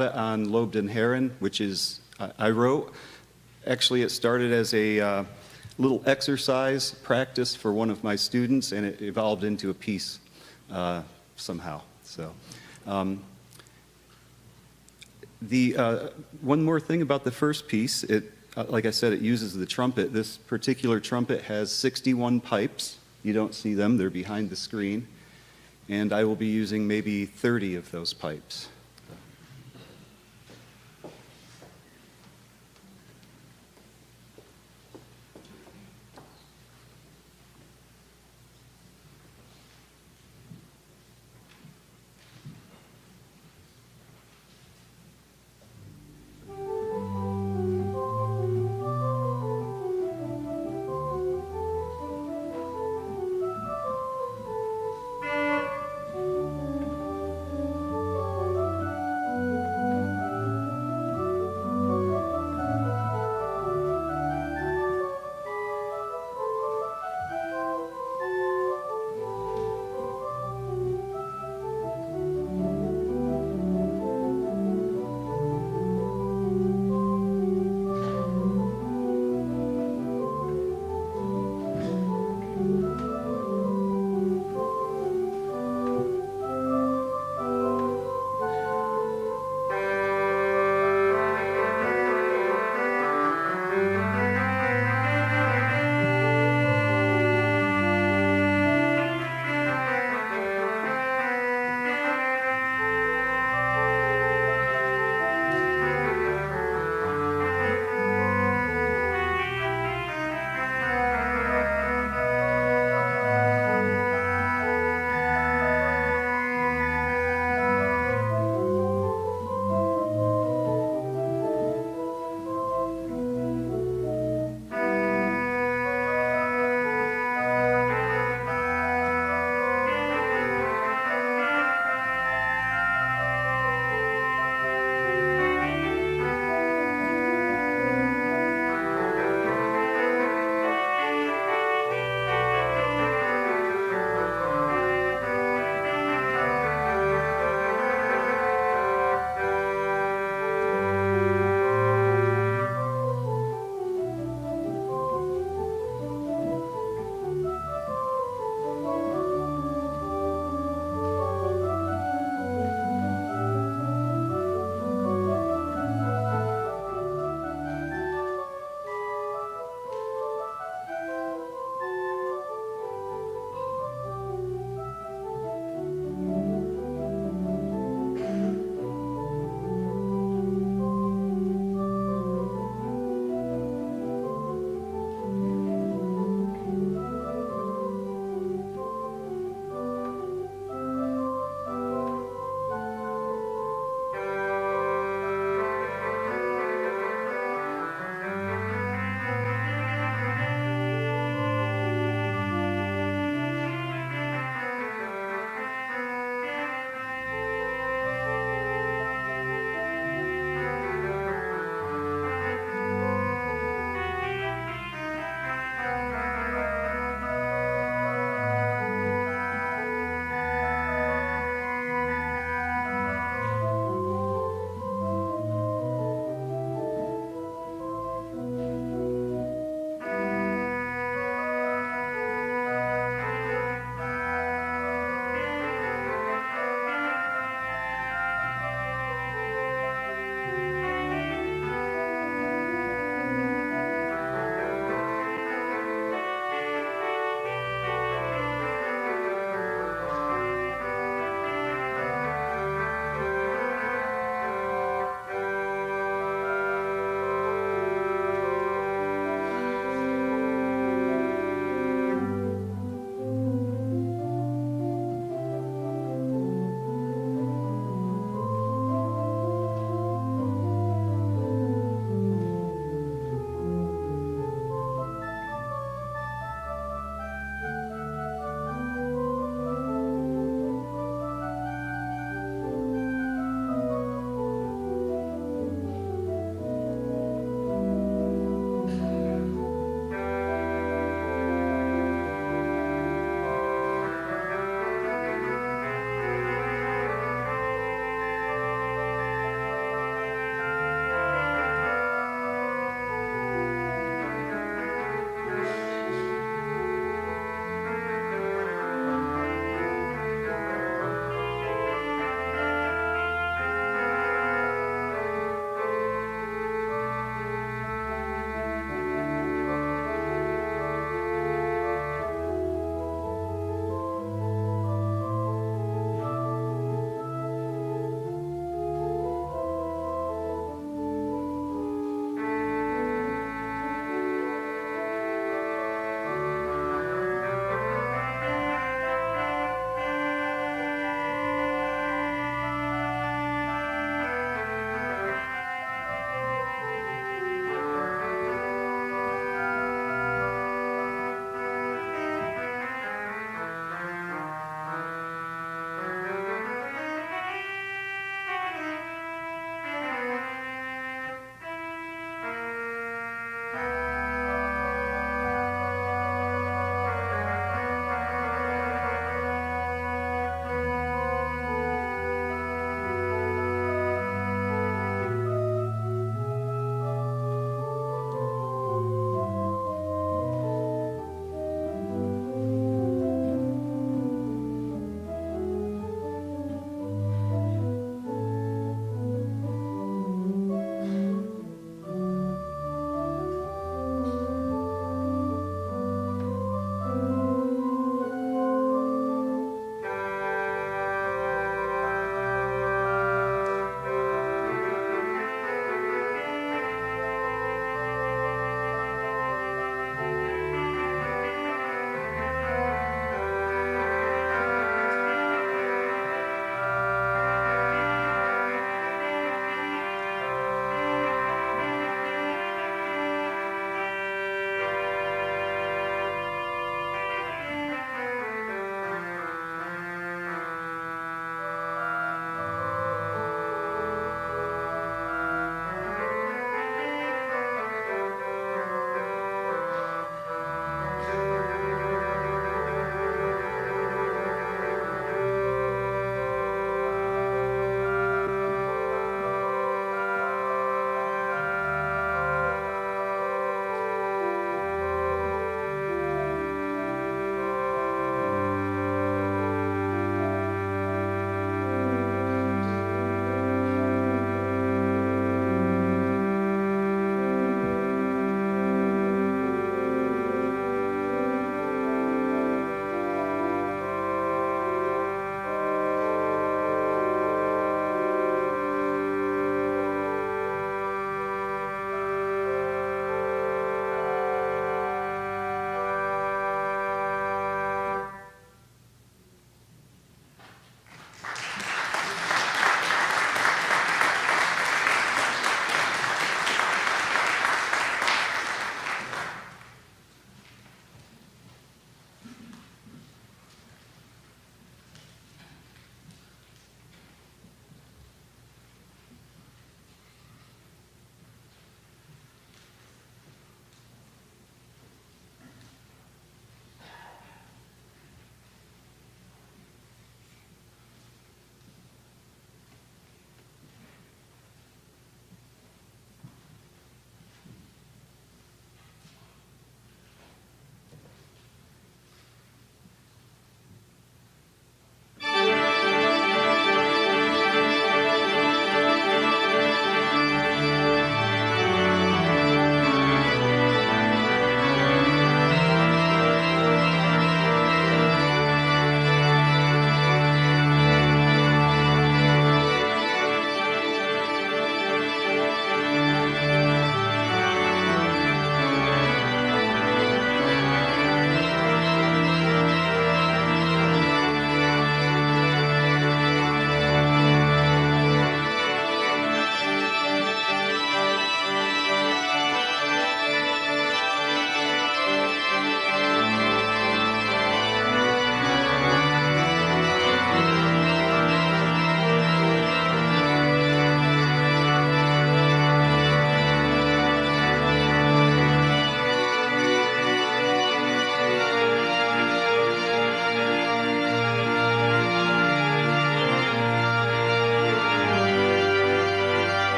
on lobed and heron, which is, I wrote, actually it started as a little exercise practice for one of my students, and it evolved into a piece somehow. So, one more thing about the first piece, like I said, it uses the trumpet. This particular trumpet has 61 pipes. You don't see them, they're behind the screen. And I will be using maybe 30 of those pipes.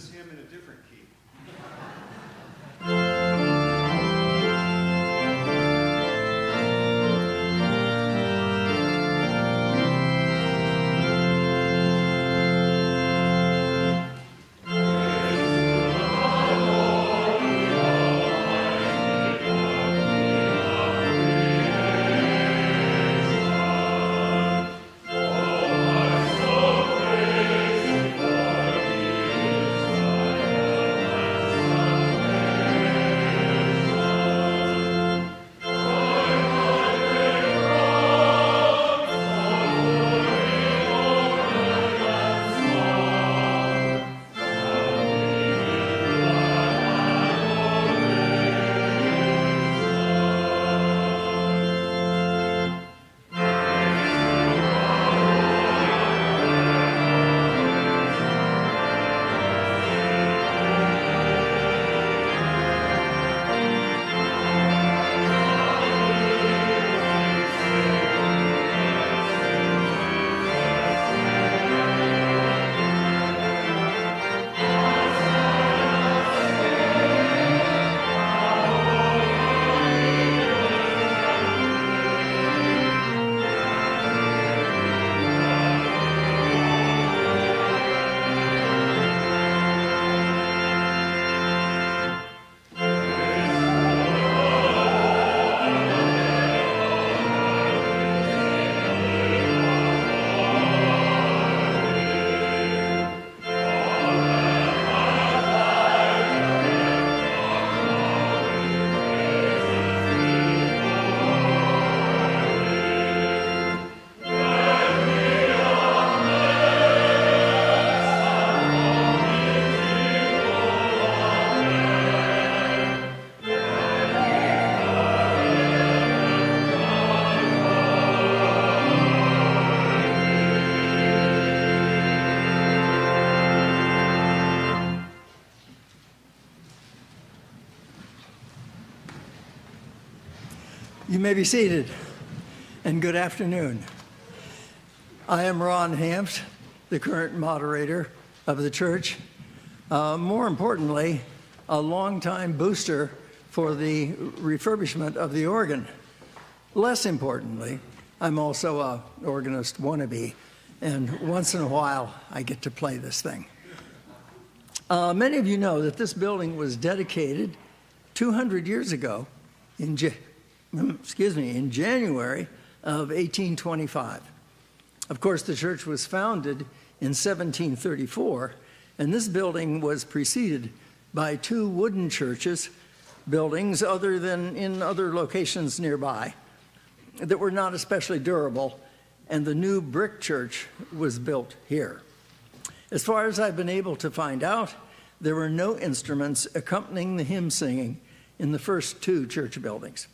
this hymn in a different key. You may be seated, and good afternoon. I am Ron Hamft, the current moderator of the church. More importantly, a longtime booster for the refurbishment of the organ. Less importantly, I'm also an organist wannabe, and once in a while I get to play this thing. Many of you know that this building was dedicated 200 years ago in January of 1825. Of course, the church was founded in 1734, and this building was preceded by two wooden buildings other than in other locations nearby that were not especially durable, and the new brick church was built here. As far as I've been able to find out, there were no instruments accompanying the hymn singing in the first two church buildings.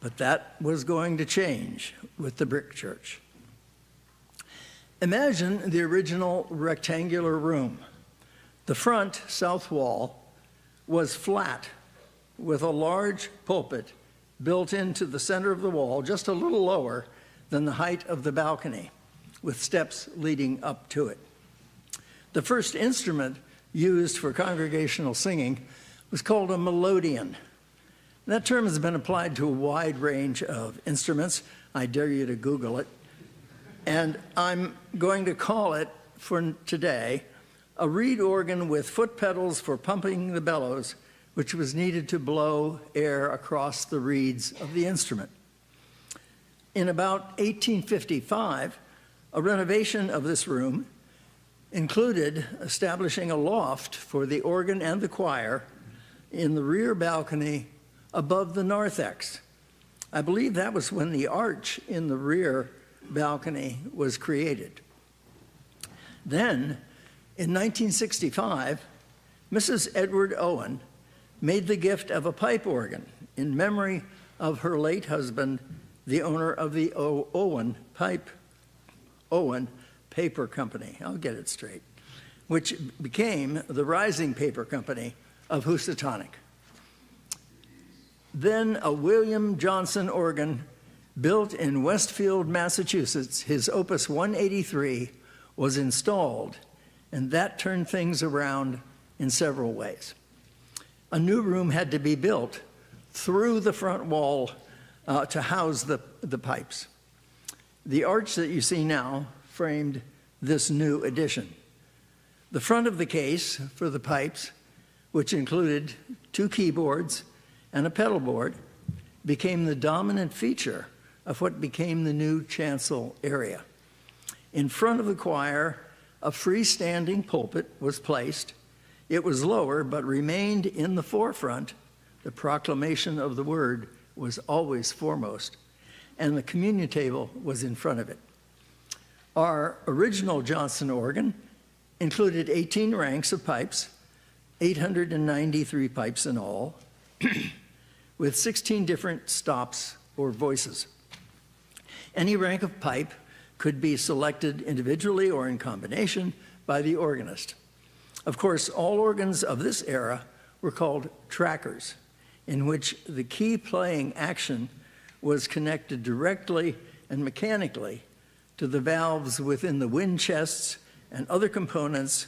But that was going to change with the brick church. Imagine the original rectangular room. The front south wall was flat with a large pulpit built into the center of the wall, just a little lower than the height of the balcony, with steps leading up to it. The first instrument used for congregational singing was called a melodeon. That term has been applied to a wide range of instruments. I dare you to Google it. And I'm going to call it, for today, a reed organ with foot pedals for pumping the bellows, which was needed to blow air across the reeds of the instrument. In about 1855, a renovation of this room included establishing a loft for the organ and the choir in the rear balcony above the narthex. I believe that was when the arch in the rear balcony was created. Then, in 1965, Mrs. Edward Owen made the gift of a pipe organ in memory of her late husband, the owner of the Owen Paper Company. I'll get it straight, which became the Rising Paper Company of Housatonic. Then a William Johnson organ built in Westfield, Massachusetts, his Opus 183, was installed, and that turned things around in several ways. A new room had to be built through the front wall to house the pipes. The arch that you see now framed this new addition. The front of the case for the pipes, which included 2 keyboards and a pedal board, became the dominant feature of what became the new chancel area. In front of the choir, a freestanding pulpit was placed. It was lower, but remained in the forefront. The proclamation of the word was always foremost, and the communion table was in front of it. Our original Johnson organ included 18 ranks of pipes, 893 pipes in all, with 16 different stops or voices. Any rank of pipe could be selected individually or in combination by the organist. Of course, all organs of this era were called trackers, in which the key playing action was connected directly and mechanically to the valves within the wind chests and other components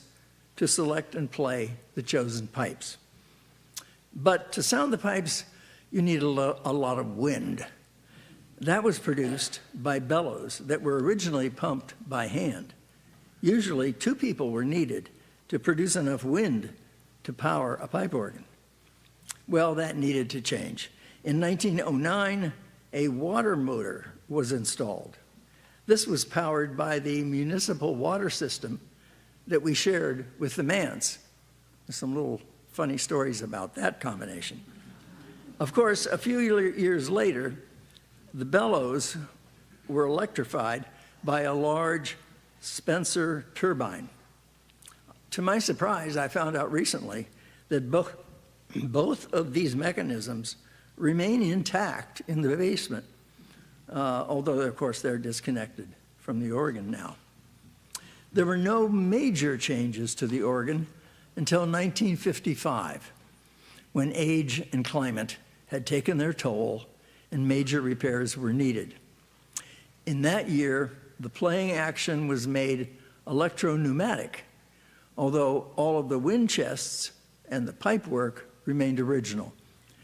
to select and play the chosen pipes. But to sound the pipes, you need a lot of wind. That was produced by bellows that were originally pumped by hand. Usually 2 people were needed to produce enough wind to power a pipe organ. Well, that needed to change. In 1909, a water motor was installed. This was powered by the municipal water system that we shared with the Manns. There's some little funny stories about that combination. Of course, a few years later, the bellows were electrified by a large Spencer turbine. To my surprise, I found out recently that both of these mechanisms remain intact in the basement, although, of course, they're disconnected from the organ now. There were no major changes to the organ until 1955, when age and climate had taken their toll and major repairs were needed. In that year, the playing action was made electro-pneumatic, although all of the wind chests and the pipe work remained original.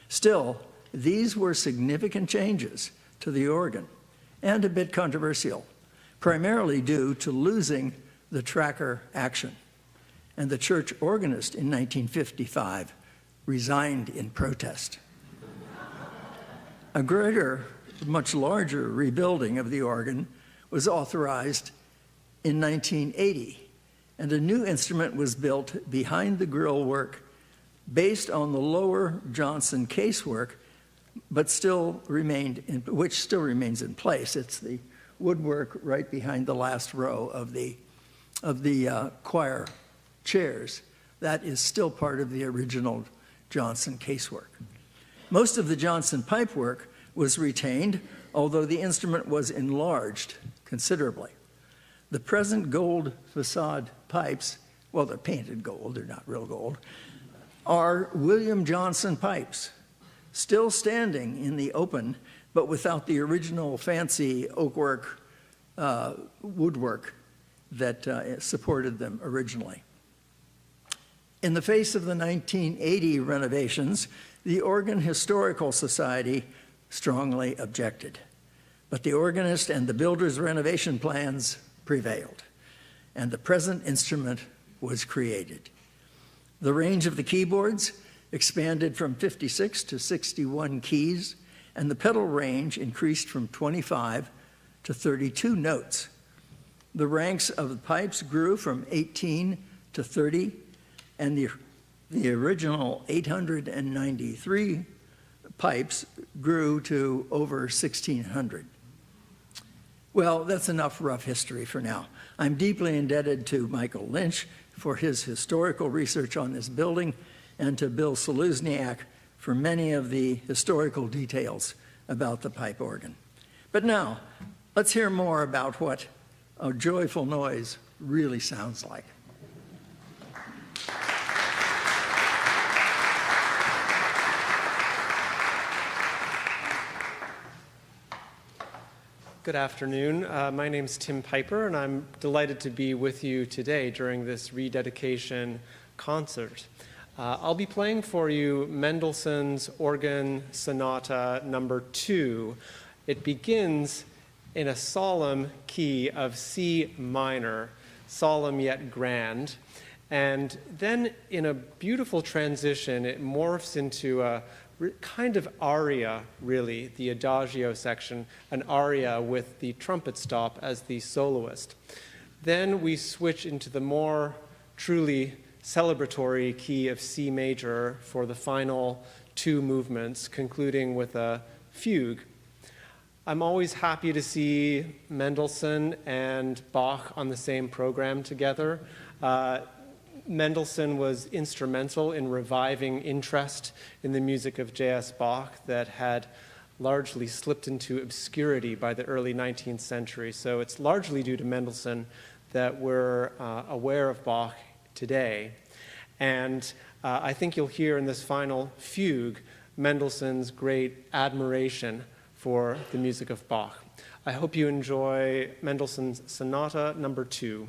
Still, these were significant changes to the organ and a bit controversial, primarily due to losing the tracker action. And the church organist in 1955 resigned in protest. A greater, much larger rebuilding of the organ was authorized in 1980, and a new instrument was built behind the grill work based on the lower Johnson casework, but which still remains in place. It's the woodwork right behind the last row of the choir chairs. That is still part of the original Johnson casework. Most of the Johnson pipework was retained, although the instrument was enlarged considerably. The present gold facade pipes, well, they're painted gold, they're not real gold, are William Johnson pipes, still standing in the open, but without the original fancy oakwork woodwork that supported them originally. In the face of the 1980 renovations, the Organ Historical Society strongly objected, but the organist and the builder's renovation plans prevailed, and the present instrument was created. The range of the keyboards expanded from 56 to 61 keys, and the pedal range increased from 25 to 32 notes. The ranks of the pipes grew from 18 to 30, and the original 893 pipes grew to over 1,600. Well, that's enough rough history for now. I'm deeply indebted to Michael Lynch for his historical research on this building, and to Bill Saluzniak for many of the historical details about the pipe organ. But now, let's hear more about what a joyful noise really sounds like. Good afternoon. My name's Tim Piper, and I'm delighted to be with you today during this rededication concert. I'll be playing for you Mendelssohn's Organ Sonata number 2. It begins in a solemn key of C minor, solemn yet grand. And then in a beautiful transition, it morphs into a kind of aria, really, the adagio section, an aria with the trumpet stop as the soloist. Then we switch into the more truly celebratory key of C major for the final 2 movements, concluding with a fugue. I'm always happy to see Mendelssohn and Bach on the same program together. Mendelssohn was instrumental in reviving interest in the music of J.S. Bach that had largely slipped into obscurity by the early 19th century. So it's largely due to Mendelssohn that we're aware of Bach today. And I think you'll hear in this final fugue Mendelssohn's great admiration for the music of Bach. I hope you enjoy Mendelssohn's Sonata number 2.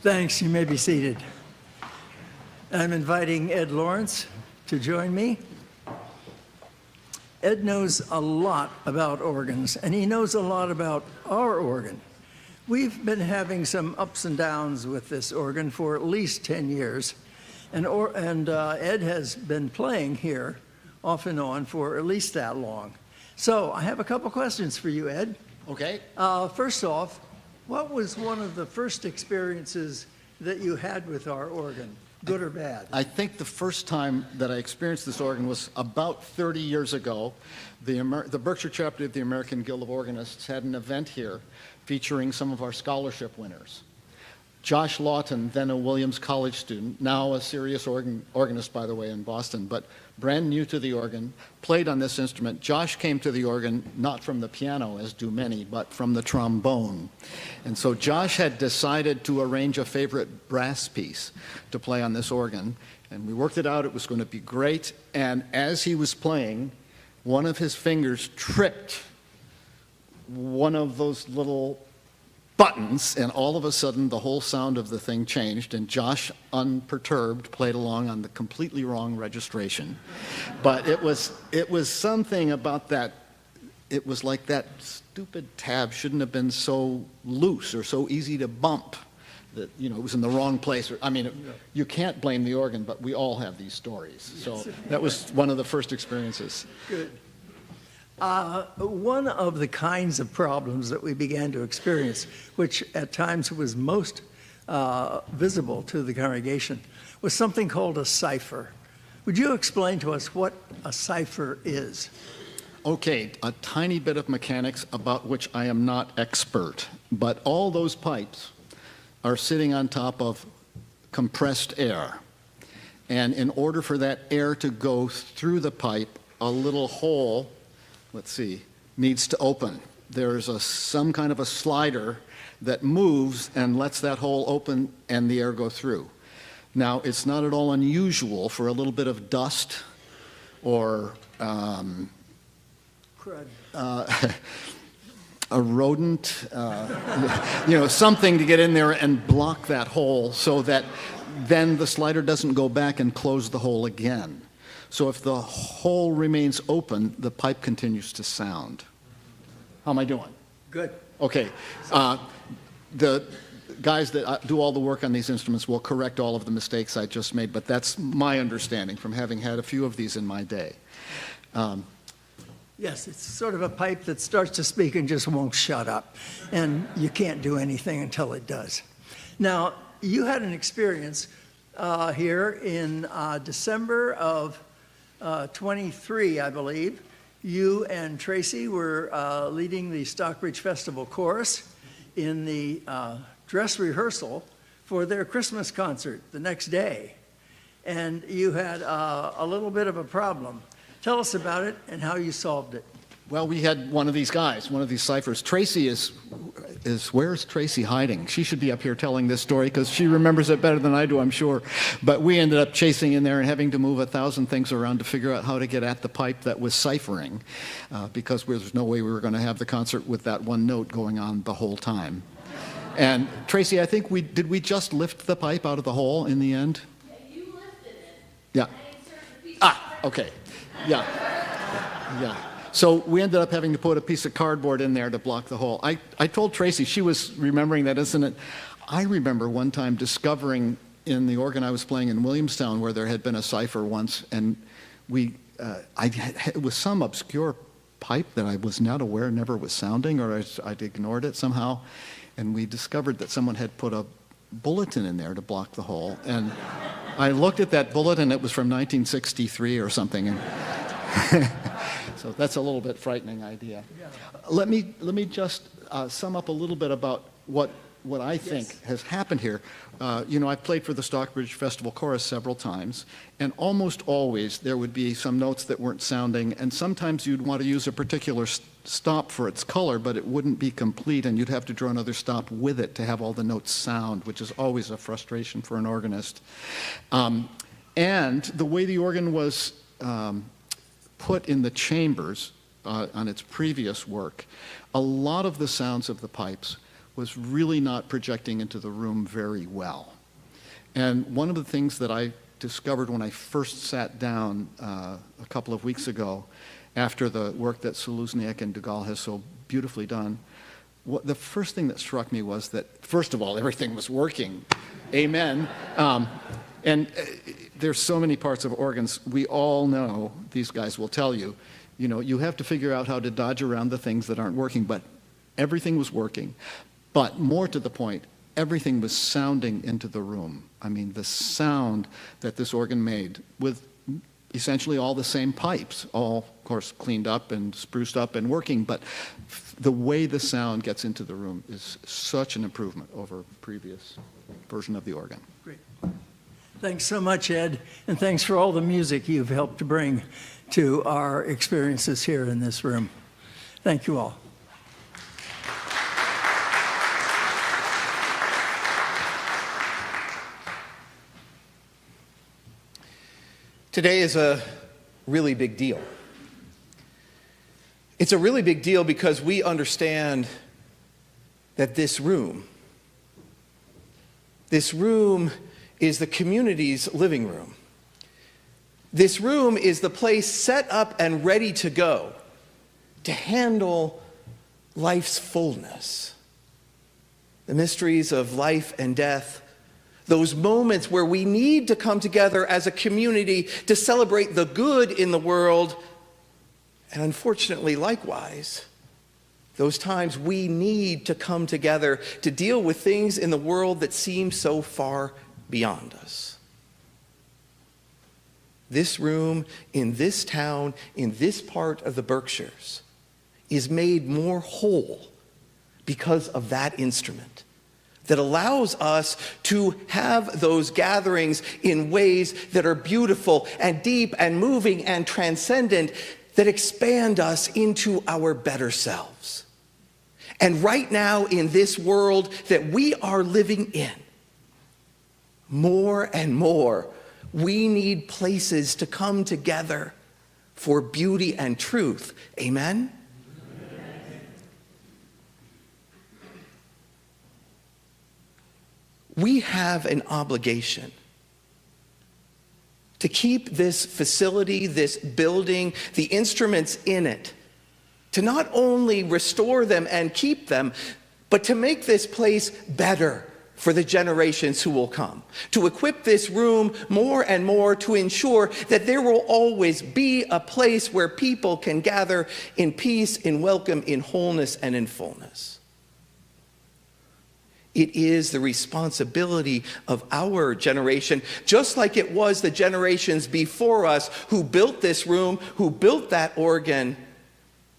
Thanks. You may be seated. I'm inviting Ed Lawrence to join me. Ed knows a lot about organs, and he knows a lot about our organ. We've been having some ups and downs with this organ for at least 10 years, and Ed has been playing here off and on for at least that long. So I have a couple questions for you, Ed. Okay. First off, what was one of the first experiences that you had with our organ, good or bad? I think the first time that I experienced this organ was about 30 years ago. The Berkshire chapter of the American Guild of Organists had an event here featuring some of our scholarship winners. Josh Lawton, then a Williams College student, now a serious organist, by the way, in Boston, but brand new to the organ, played on this instrument. Josh came to the organ not from the piano, as do many, but from the trombone. And so Josh had decided to arrange a favorite brass piece to play on this organ, and we worked it out. It was going to be great. And as he was playing, one of his fingers tripped one of those little buttons, and all of a sudden the whole sound of the thing changed, and Josh, unperturbed, played along on the completely wrong registration. But it was something about that. It was like that stupid tab shouldn't have been so loose or so easy to bump, that, you know, it was in the wrong place. I mean, you can't blame the organ, but we all have these stories. So that was one of the first experiences. Good. One of the kinds of problems that we began to experience, which at times was most visible to the congregation, was something called a cipher. Would you explain to us what a cipher is? Okay, a tiny bit of mechanics about which I am not expert, but all those pipes are sitting on top of compressed air. And in order for that air to go through the pipe, a little hole, let's see, needs to open. There's some kind of a slider that moves and lets that hole open and the air go through. Now, it's not at all unusual for a little bit of dust or a rodent, you know, something to get in there and block that hole so that then the slider doesn't go back and close the hole again. So if the hole remains open, the pipe continues to sound. How am I doing? Good. Okay. The guys that do all the work on these instruments will correct all of the mistakes I just made, but that's my understanding from having had a few of these in my day. Yes, it's sort of a pipe that starts to speak and just won't shut up, and you can't do anything until it does. Now, you had an experience here in December of 23, I believe. You and Tracy were leading the Stockbridge Festival Chorus in the dress rehearsal for their Christmas concert the next day. And you had a little bit of a problem. Tell us about it and how you solved it. Well, we had one of these guys, one of these ciphers. Tracy is where's Tracy hiding? She should be up here telling this story because she remembers it better than I do, I'm sure. But we ended up chasing in there and having to move 1,000 things around to figure out how to get at the pipe that was ciphering because there's no way we were going to have the concert with that one note going on the whole time. And Tracy, I think did we just lift the pipe out of the hole in the end? Yeah, you lifted it. Yeah. Okay. Yeah. Yeah. So we ended up having to put a piece of cardboard in there to block the hole. I told Tracy, she was remembering that incident. I remember one time discovering in the organ I was playing in Williamstown where there had been a cipher once, and it was some obscure pipe that I was not aware never was sounding, or I'd ignored it somehow, and we discovered that someone had put a bulletin in there to block the hole, and I looked at that bulletin, it was from 1963 or something, and so that's a little bit frightening idea. Yeah. Let me just sum up a little bit about what I think has happened here. You know, I've played for the Stockbridge Festival Chorus several times, and almost always there would be some notes that weren't sounding, and sometimes you'd want to use a particular stop for its color, but it wouldn't be complete, and you'd have to draw another stop with it to have all the notes sound, which is always a frustration for an organist. And the way the organ was put in the chambers on its previous work, a lot of the sounds of the pipes was really not projecting into the room very well. And one of the things that I discovered when I first sat down a couple of weeks ago, after the work that Seluzniak and Duggal has so beautifully done, the first thing that struck me was that, first of all, everything was working. Amen. There's so many parts of organs. We all know, these guys will tell you, you have to figure out how to dodge around the things that aren't working, but everything was working. But more to the point, everything was sounding into the room. I mean, the sound that this organ made with essentially all the same pipes, all, of course, cleaned up and spruced up and working, but the way the sound gets into the room is such an improvement over previous version of the organ. Great. Thanks so much, Ed, and thanks for all the music you've helped to bring to our experiences here in this room. Thank you all. Today is a really big deal. It's a really big deal because we understand that this room is the community's living room. This room is the place set up and ready to go to handle life's fullness, the mysteries of life and death, those moments where we need to come together as a community to celebrate the good in the world, and unfortunately, likewise, those times we need to come together to deal with things in the world that seem so far beyond us. This room in this town, in this part of the Berkshires, is made more whole because of that instrument that allows us to have those gatherings in ways that are beautiful and deep and moving and transcendent, that expand us into our better selves. And right now in this world that we are living in, more and more, we need places to come together for beauty and truth. Amen? We have an obligation to keep this facility, this building, the instruments in it, to not only restore them and keep them, but to make this place better for the generations who will come, to equip this room more and more to ensure that there will always be a place where people can gather in peace, in welcome, in wholeness, and in fullness. It is the responsibility of our generation, just like it was the generations before us who built this room, who built that organ,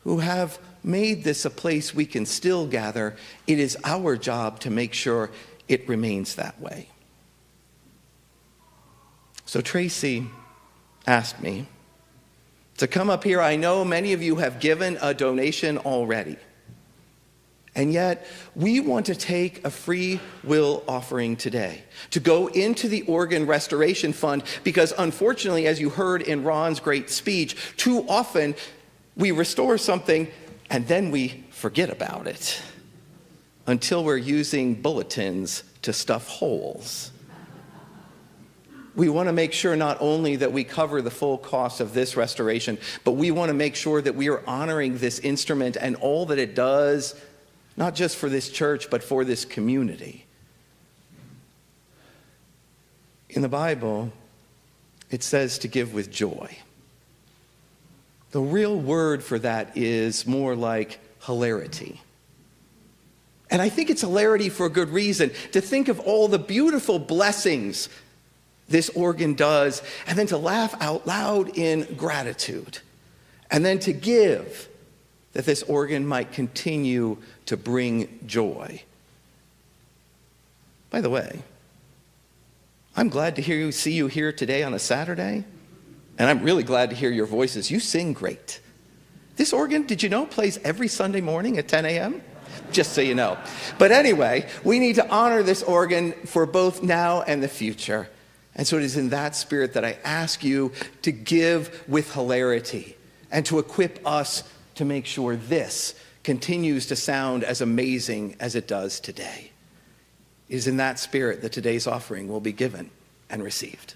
who have made this a place we can still gather. It is our job to make sure it remains that way. So Tracy asked me to come up here. I know many of you have given a donation already. And yet, we want to take a free will offering today to go into the Organ Restoration Fund because unfortunately, as you heard in Ron's great speech, too often we restore something and then we forget about it until we're using bulletins to stuff holes. We want to make sure not only that we cover the full cost of this restoration, but we want to make sure that we are honoring this instrument and all that it does, not just for this church, but for this community. In the Bible, it says to give with joy. The real word for that is more like hilarity. And I think it's hilarity for a good reason, to think of all the beautiful blessings this organ does, and then to laugh out loud in gratitude, and then to give that this organ might continue to bring joy. By the way, I'm glad to see you here today on a Saturday, and I'm really glad to hear your voices. You sing great. This organ, did you know, plays every Sunday morning at 10 a.m.? Just so you know. But anyway, we need to honor this organ for both now and the future. And so it is in that spirit that I ask you to give with hilarity and to equip us to make sure this continues to sound as amazing as it does today. It is in that spirit that today's offering will be given and received.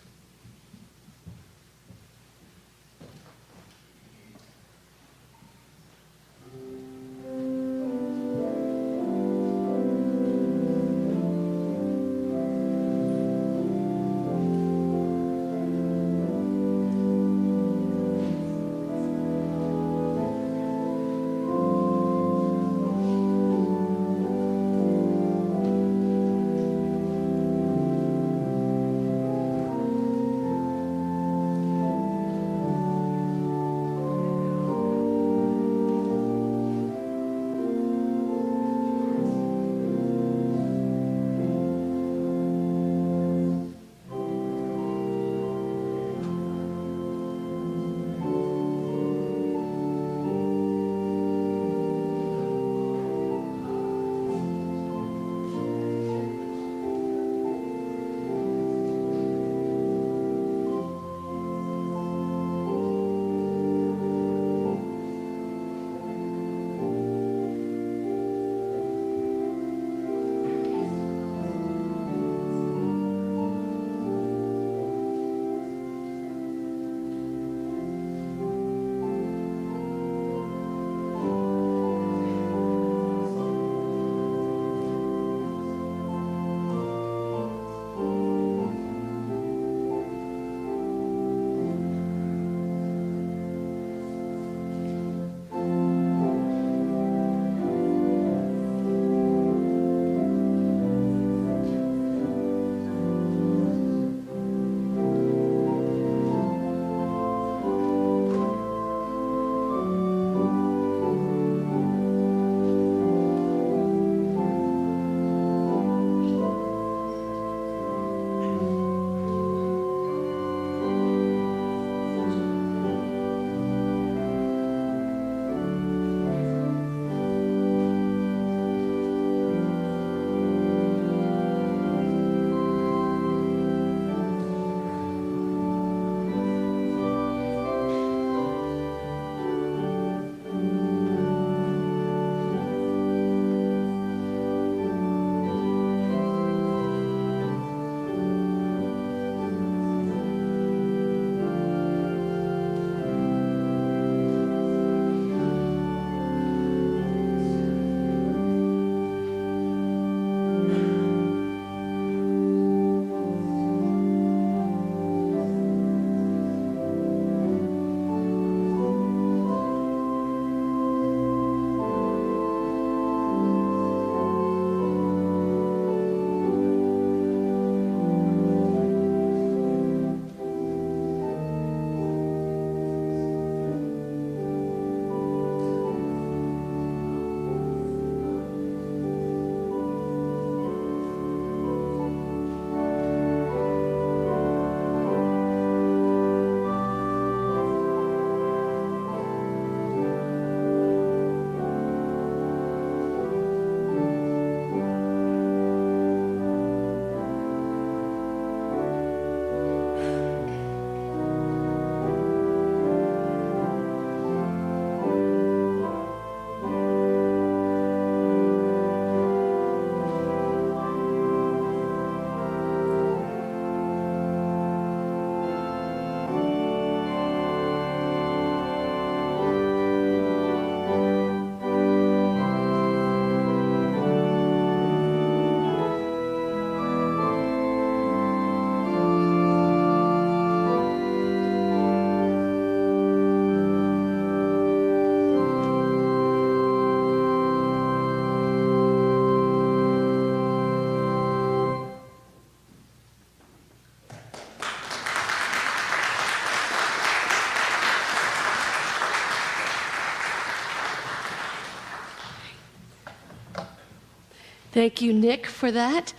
Thank you, Nick, for that.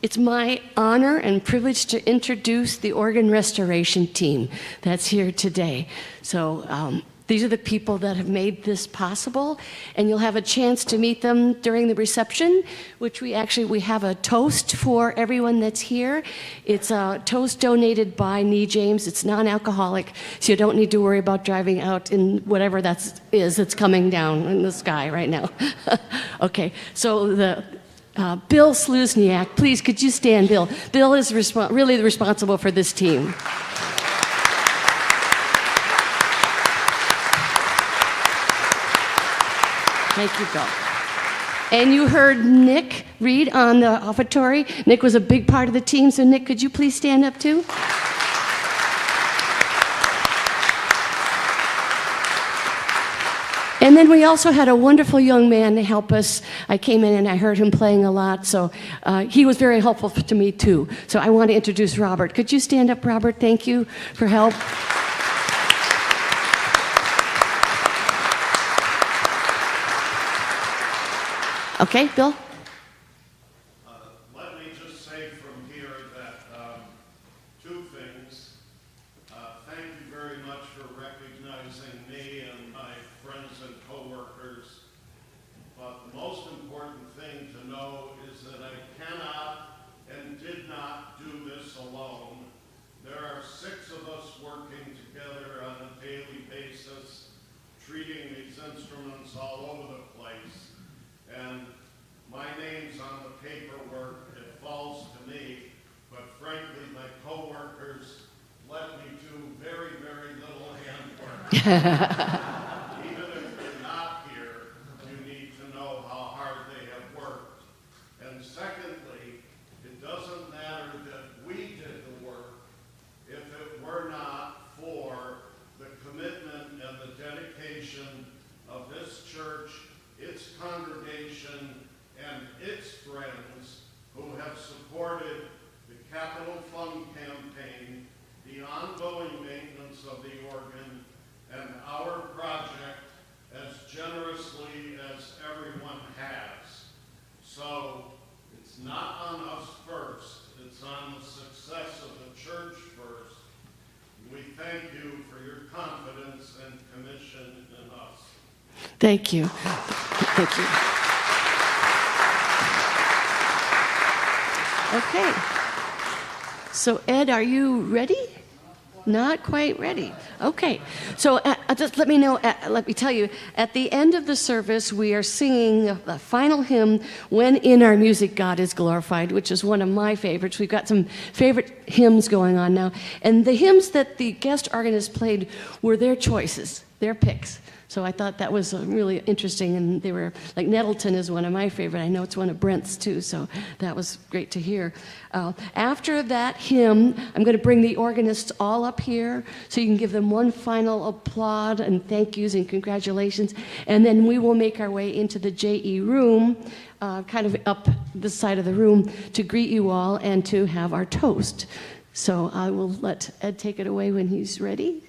It's my honor and privilege to introduce the organ restoration team that's here today. So These are the people that have made this possible, and you'll have a chance to meet them during the reception, which we have a toast for everyone that's here. It's a toast donated by Nee James. It's non-alcoholic, so you don't need to worry about driving out in whatever that's coming down in the sky right now. Okay, so Bill Sluzniak, please, could you stand, Bill? Bill is really responsible for this team. Thank you, Bill. And you heard Nick read on the offertory. Nick was a big part of the team, so Nick, could you please stand up too? And then we also had a wonderful young man to help us. I came in and I heard him playing a lot, so he was very helpful to me too. So I want to introduce Robert. Could you stand up, Robert? Thank you for help. Okay, Bill? Let me just say from here that two things. Thank you very much for recognizing me and my friends and coworkers. But the most important thing to know is that I cannot and did not do this alone. There are 6 of us working together on a daily basis, treating these instruments all over the place. And my name's on the paperwork, it falls to me, but frankly, my coworkers let me do very, very little handwork. Even if they're not here, you need to know how hard they have worked. And secondly, it doesn't matter that we did the work if it were not for the commitment and the dedication of this church, its congregation, and its friends who have supported the Capital Fund campaign, the ongoing maintenance of the organ, and our project as generously as everyone has. So it's not on us first, it's on the success of the church first. We thank you for your confidence and commission in us. Thank you. Thank you. Okay. So, Ed, are you ready? Not quite ready. Okay. So, just let me tell you, at the end of the service, we are singing the final hymn, When in Our Music God is Glorified, which is one of my favorites. We've got some favorite hymns going on now. And the hymns that the guest organist played were their choices, their picks. So I thought that was really interesting, and they were, like Nettleton is one of my favorite. I know it's one of Brent's too, so that was great to hear. After that hymn, I'm going to bring the organists all up here so you can give them one final applaud and thank yous and congratulations, and then we will make our way into the JE room, kind of up this side of the room, to greet you all and to have our toast. So I will let Ed take it away when he's ready.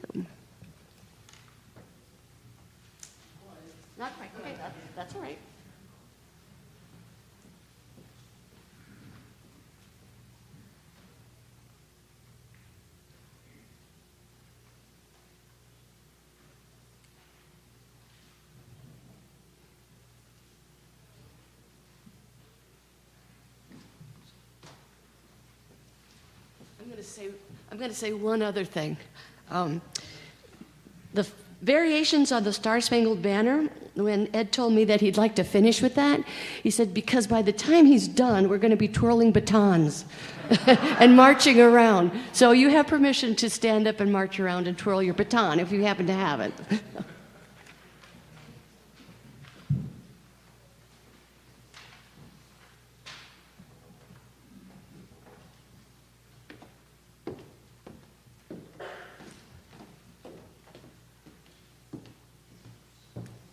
Not quite. Okay, that's all right. I'm going to say one other thing. The variations on the Star-Spangled Banner, when Ed told me that he'd like to finish with that, he said, because by the time he's done, we're going to be twirling batons and marching around. So you have permission to stand up and march around and twirl your baton if you happen to have it.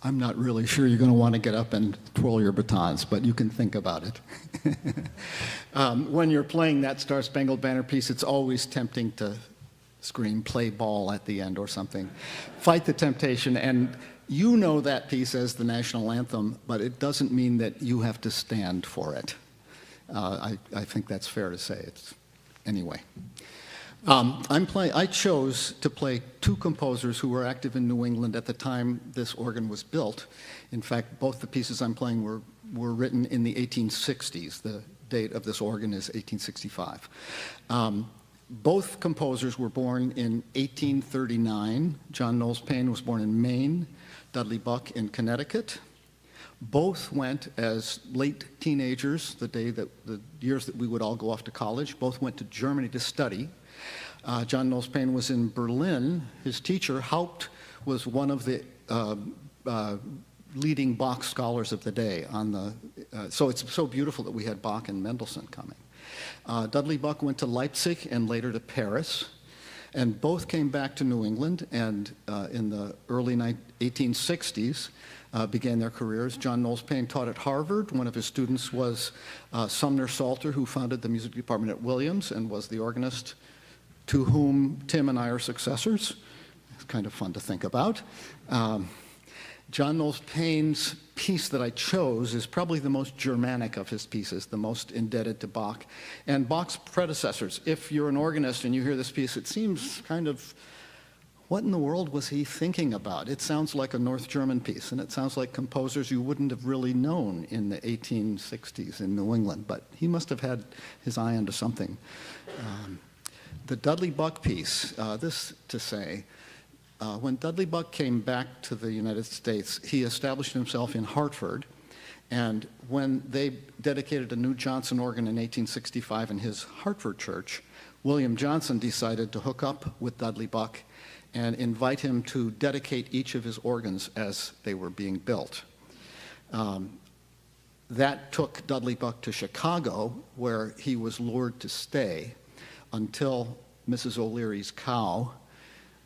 I'm not really sure you're going to want to get up and twirl your batons, but you can think about it. When you're playing that Star-Spangled Banner piece, it's always tempting to scream, play ball at the end or something. Fight the temptation, and you know that piece as the national anthem, but it doesn't mean that you have to stand for it. I think that's fair to say. Anyway. I chose to play two composers who were active in New England at the time this organ was built. In fact, both the pieces I'm playing were written in the 1860s. The date of this organ is 1865. Both composers were born in 1839. John Knowles Paine was born in Maine, Dudley Buck in Connecticut. Both went as late teenagers, the years that we would all go off to college. Both went to Germany to study. John Knowles Paine was in Berlin. His teacher, Haupt, was one of the leading Bach scholars of the day. So it's so beautiful that we had Bach and Mendelssohn coming. Dudley Buck went to Leipzig and later to Paris, and both came back to New England, and in the early 1860s began their careers. John Knowles Paine taught at Harvard. One of his students was Sumner Salter, who founded the music department at Williams and was the organist to whom Tim and I are successors. It's kind of fun to think about. John Knowles Paine's piece that I chose is probably the most Germanic of his pieces, the most indebted to Bach. And Bach's predecessors, if you're an organist and you hear this piece, it seems kind of, what in the world was he thinking about? It sounds like a North German piece, and it sounds like composers you wouldn't have really known in the 1860s in New England, but he must have had his eye onto something. The Dudley Buck piece, this to say, when Dudley Buck came back to the United States, he established himself in Hartford, and when they dedicated a new Johnson organ in 1865 in his Hartford church, William Johnson decided to hook up with Dudley Buck and invite him to dedicate each of his organs as they were being built. That took Dudley Buck to Chicago, where he was lured to stay until Mrs. O'Leary's cow,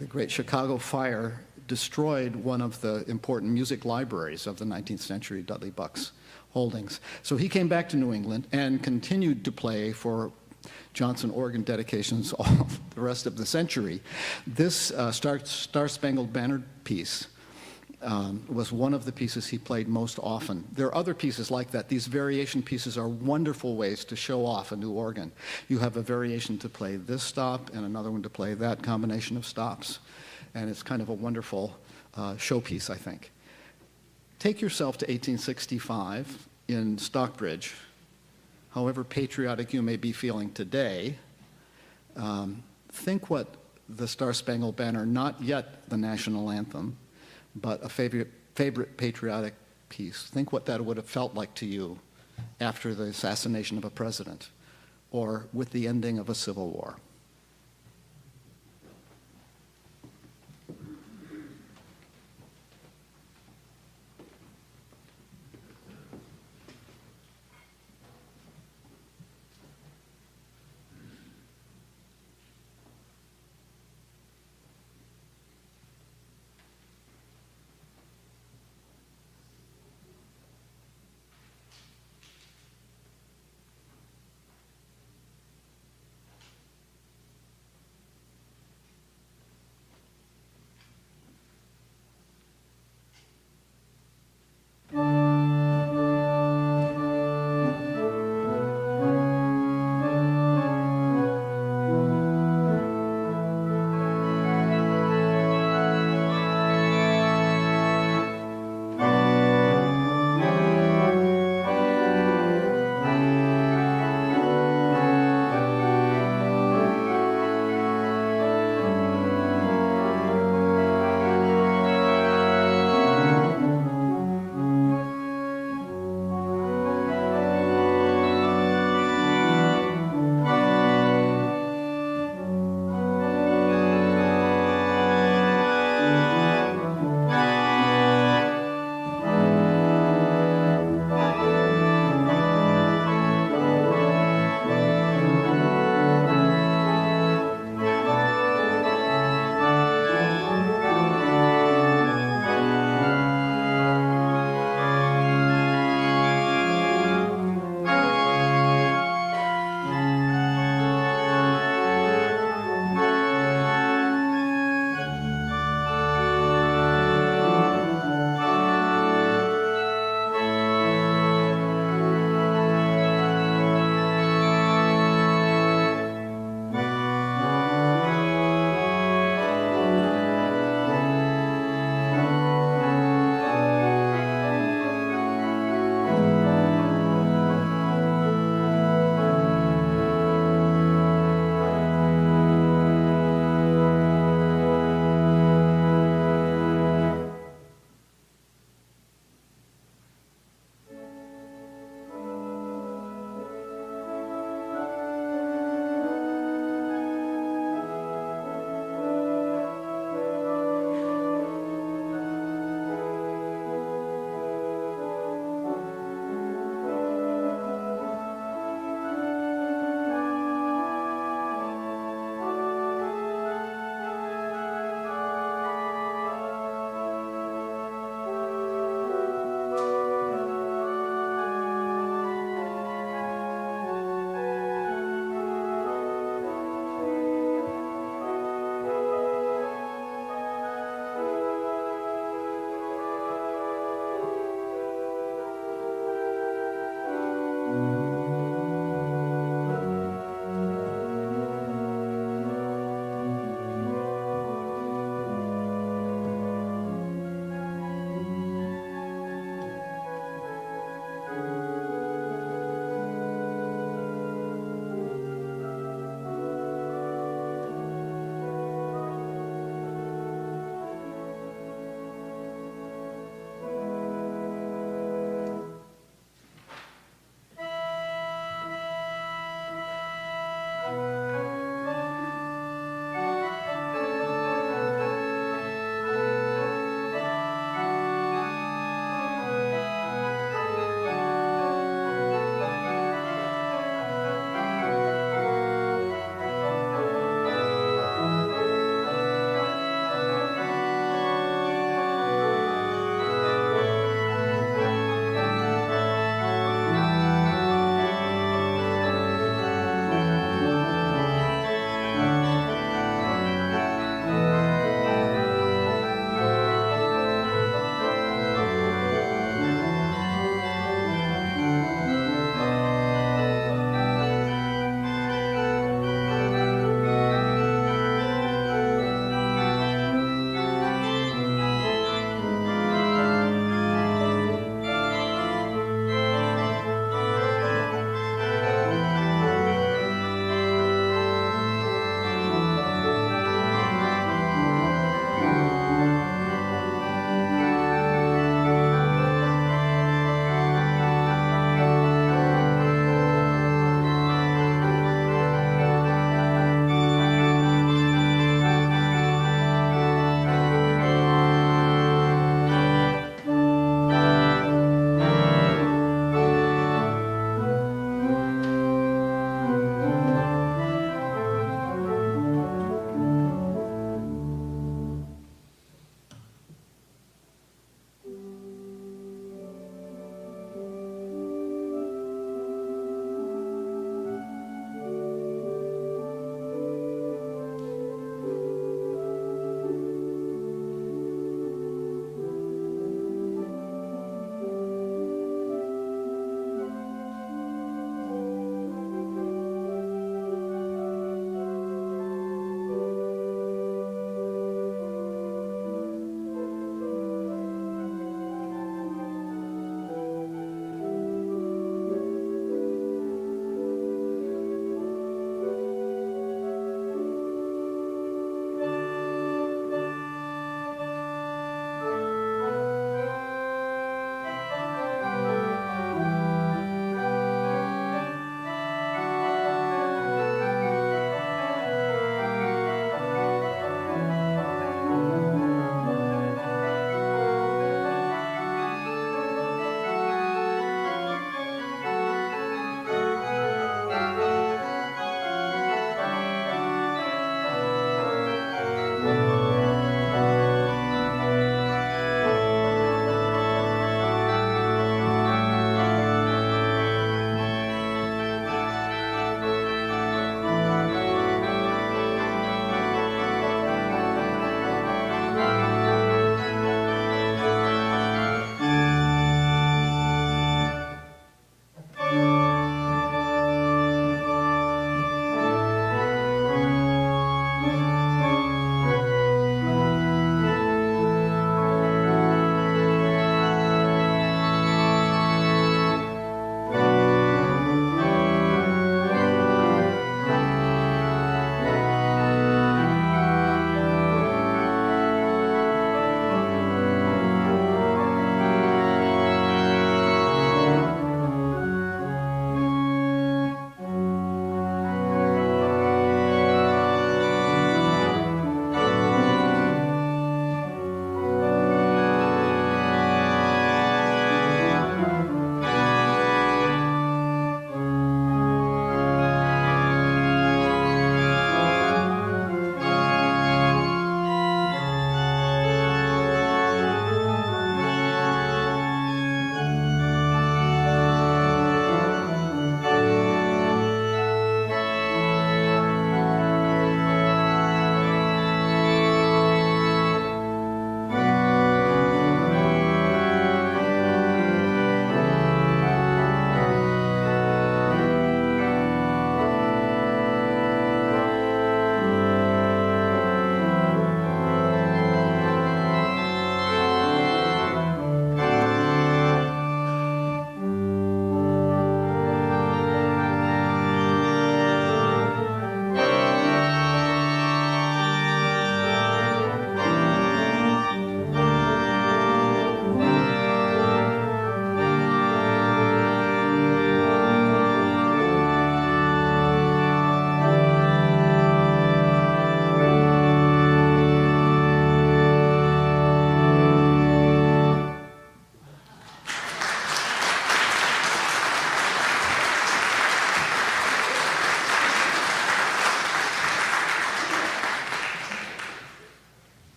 the Great Chicago Fire, destroyed one of the important music libraries of the 19th century, Dudley Buck's holdings. So he came back to New England and continued to play for Johnson organ dedications all the rest of the century. This Star-Spangled Banner piece was one of the pieces he played most often. There are other pieces like that. These variation pieces are wonderful ways to show off a new organ. You have a variation to play this stop and another one to play that combination of stops. And it's kind of a wonderful showpiece, I think. Take yourself to 1865 in Stockbridge. However patriotic you may be feeling today, think what the Star-Spangled Banner, not yet the national anthem, but a favorite patriotic piece. Think what that would have felt like to you after the assassination of a president or with the ending of a civil war.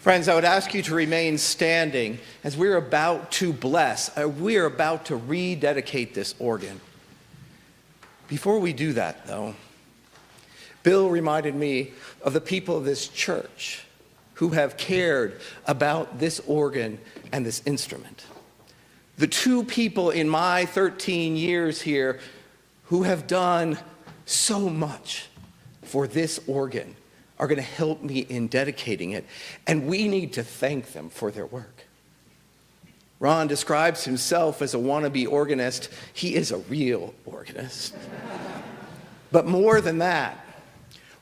Friends, I would ask you to remain standing as we're about to bless, we're about to rededicate this organ. Before we do that, though, Bill reminded me of the people of this church who have cared about this organ and this instrument. The two people in my 13 years here who have done so much for this organ are going to help me in dedicating it, and we need to thank them for their work. Ron describes himself as a wannabe organist. He is a real organist. But more than that,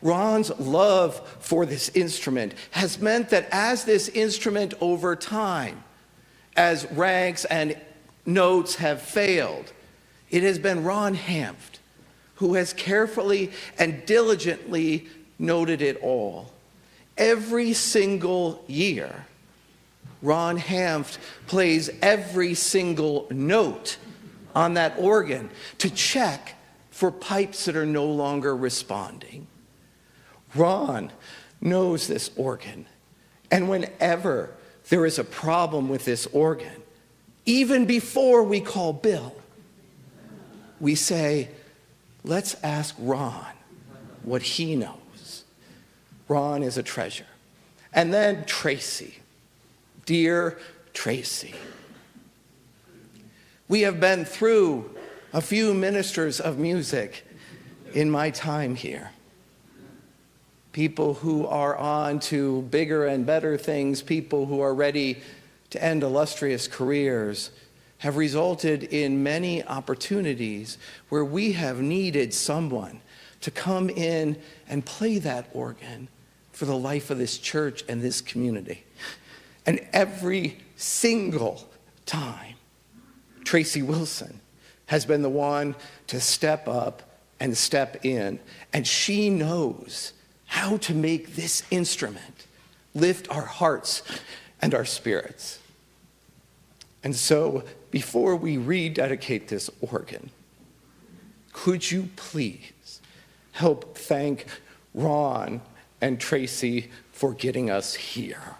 Ron's love for this instrument has meant that as this instrument over time, as ranks and notes have failed, it has been Ron Hanft who has carefully and diligently noted it all. Every single year, Ron Hanft plays every single note on that organ to check for pipes that are no longer responding. Ron knows this organ, and whenever there is a problem with this organ, even before we call Bill, we say, let's ask Ron what he knows. Ron is a treasure. And then Tracy, dear Tracy. We have been through a few ministers of music in my time here. People who are on to bigger and better things, people who are ready to end illustrious careers, have resulted in many opportunities where we have needed someone to come in and play that organ for the life of this church and this community. And every single time, Tracy Wilson has been the one to step up and step in, and she knows how to make this instrument lift our hearts and our spirits. And so, before we rededicate this organ, could you please help thank Ron and Tracy for getting us here?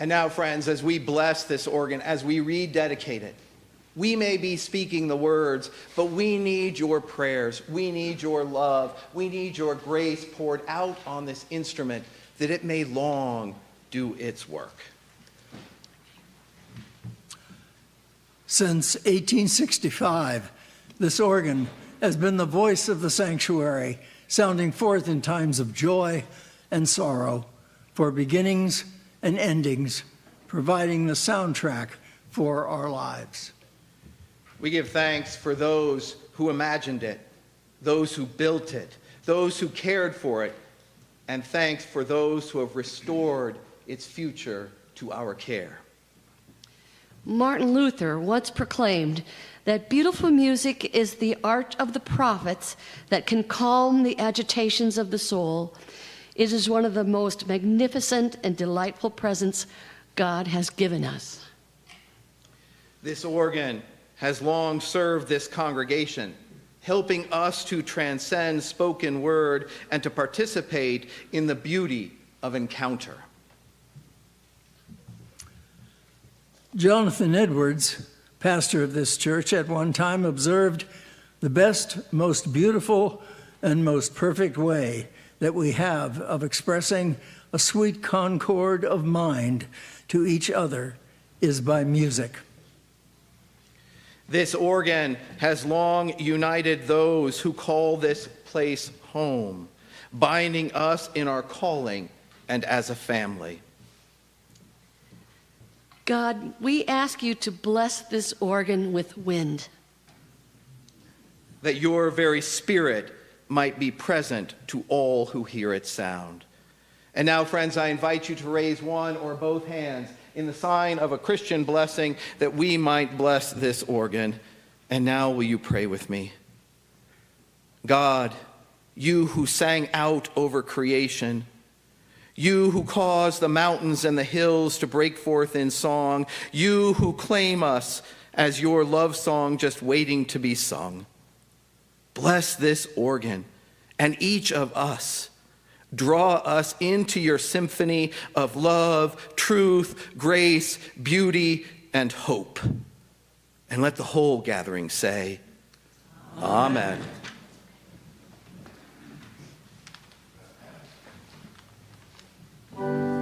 And now, friends, as we bless this organ, as we rededicate it, we may be speaking the words, but we need your prayers. We need your love. We need your grace poured out on this instrument that it may long do its work. Since 1865, this organ has been the voice of the sanctuary, sounding forth in times of joy and sorrow, for beginnings and endings, providing the soundtrack for our lives. We give thanks for those who imagined it, those who built it, those who cared for it, and thanks for those who have restored its future to our care. Martin Luther once proclaimed that beautiful music is the art of the prophets that can calm the agitations of the soul. It is one of the most magnificent and delightful presents God has given us. This organ has long served this congregation, helping us to transcend spoken word and to participate in the beauty of encounter. Jonathan Edwards, pastor of this church, at one time observed, "The best, most beautiful, and most perfect way that we have of expressing a sweet concord of mind to each other is by music." This organ has long united those who call this place home, binding us in our calling and as a family. God, we ask you to bless this organ with wind. That your very spirit might be present to all who hear its sound. And now, friends, I invite you to raise one or both hands in the sign of a Christian blessing that we might bless this organ. And now will you pray with me? God, you who sang out over creation, you who caused the mountains and the hills to break forth in song, you who claim us as your love song just waiting to be sung, bless this organ and each of us. Draw us into your symphony of love, truth, grace, beauty, and hope. And let the whole gathering say, Amen. Amen.